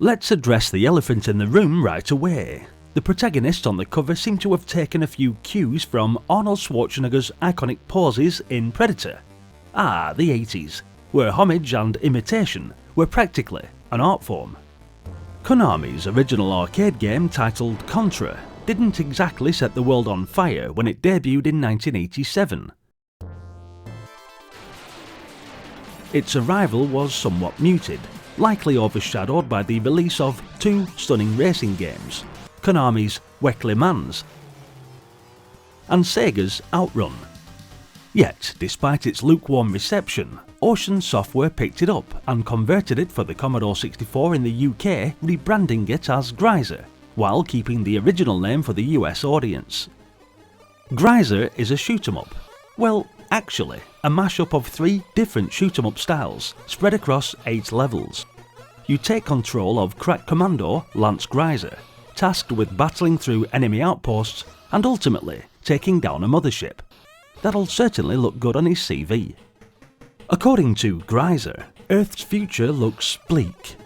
Let's address the elephant in the room right away. The protagonists on the cover seem to have taken a few cues from Arnold Schwarzenegger's iconic poses in Predator. The 80s, where homage and imitation were practically an art form. Konami's original arcade game titled Contra didn't exactly set the world on fire when it debuted in 1987. Its arrival was somewhat muted, likely overshadowed by the release of two stunning racing games, Konami's Weekly Mans and Sega's Outrun. Yet, despite its lukewarm reception, Ocean Software picked it up and converted it for the Commodore 64 in the UK, rebranding it as Gryzor, while keeping the original name for the US audience. Gryzor is a shoot-'em-up. Well, actually, a mashup of 3 different shoot-'em-up styles, spread across 8 levels. You take control of crack Commodore Lance Gryzor, tasked with battling through enemy outposts and ultimately taking down a mothership. That'll certainly look good on his CV. According to Gryzor, Earth's future looks bleak.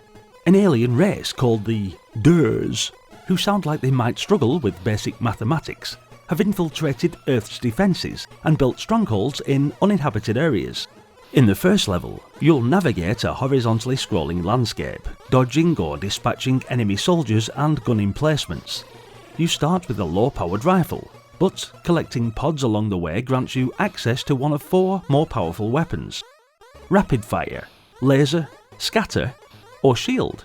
An alien race called the Durs, who sound like they might struggle with basic mathematics, have infiltrated Earth's defences and built strongholds in uninhabited areas. In the first level, you'll navigate a horizontally scrolling landscape, dodging or dispatching enemy soldiers and gun emplacements. You start with a low-powered rifle, but collecting pods along the way grants you access to one of 4 more powerful weapons: rapid fire, laser, scatter, or shield.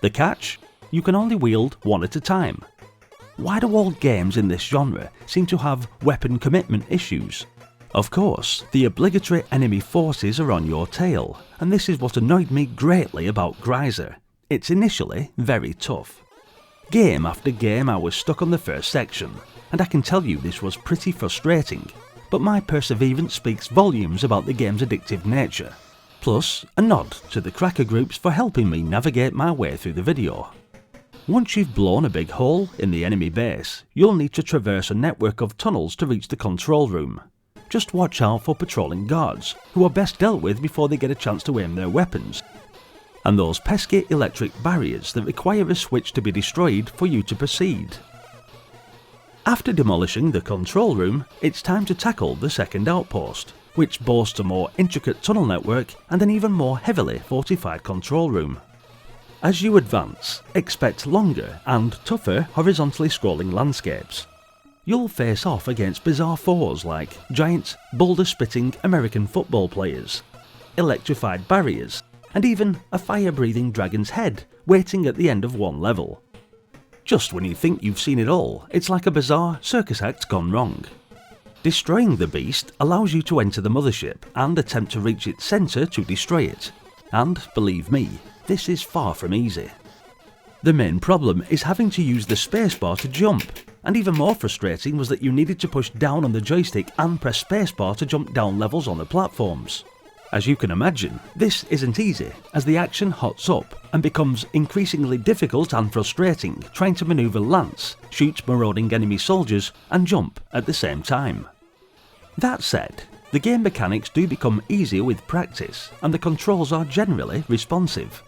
The catch? You can only wield one at a time. Why do all games in this genre seem to have weapon commitment issues? Of course, the obligatory enemy forces are on your tail, and this is what annoyed me greatly about Gryzor. It's initially very tough. Game after game I was stuck on the first section, and I can tell you this was pretty frustrating, but my perseverance speaks volumes about the game's addictive nature. Plus, a nod to the cracker groups for helping me navigate my way through the video. Once you've blown a big hole in the enemy base, you'll need to traverse a network of tunnels to reach the control room. Just watch out for patrolling guards, who are best dealt with before they get a chance to aim their weapons, and those pesky electric barriers that require a switch to be destroyed for you to proceed. After demolishing the control room, it's time to tackle the second outpost, which boasts a more intricate tunnel network and an even more heavily fortified control room. As you advance, expect longer and tougher horizontally scrolling landscapes. You'll face off against bizarre foes like giant, boulder-spitting American football players, electrified barriers, and even a fire-breathing dragon's head waiting at the end of one level. Just when you think you've seen it all, it's like a bizarre circus act gone wrong. Destroying the beast allows you to enter the mothership and attempt to reach its centre to destroy it. And, believe me, this is far from easy. The main problem is having to use the spacebar to jump, and even more frustrating was that you needed to push down on the joystick and press spacebar to jump down levels on the platforms. As you can imagine, this isn't easy, as the action hots up and becomes increasingly difficult and frustrating trying to manoeuvre Lance, shoot marauding enemy soldiers and jump at the same time. That said, the game mechanics do become easier with practice, and the controls are generally responsive.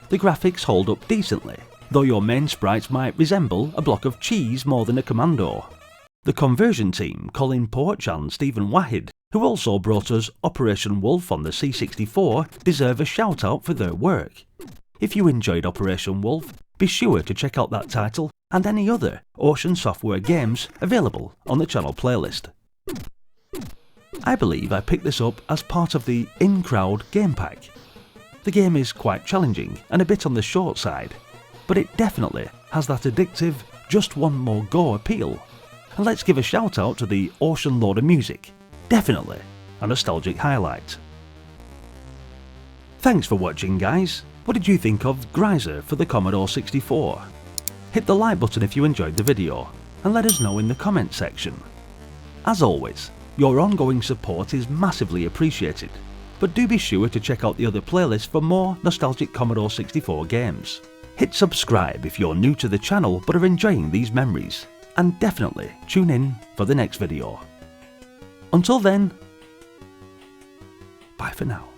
The graphics hold up decently, though your main sprite might resemble a block of cheese more than a Commodore. The conversion team, Colin Porch and Stephen Wahid, who also brought us Operation Wolf on the C64, deserve a shout out for their work. If you enjoyed Operation Wolf, be sure to check out that title and any other Ocean Software games available on the channel playlist. I believe I picked this up as part of the In-Crowd Game Pack. The game is quite challenging and a bit on the short side, but it definitely has that addictive, just one more go appeal. And let's give a shout out to the Ocean Loader music, definitely a nostalgic highlight. Thanks for watching, guys. What did you think of Gryzor for the Commodore 64? Hit the like button if you enjoyed the video, and let us know in the comments section. As always, your ongoing support is massively appreciated, but do be sure to check out the other playlists for more nostalgic Commodore 64 games. Hit subscribe if you're new to the channel but are enjoying these memories, and definitely tune in for the next video. Until then, bye for now.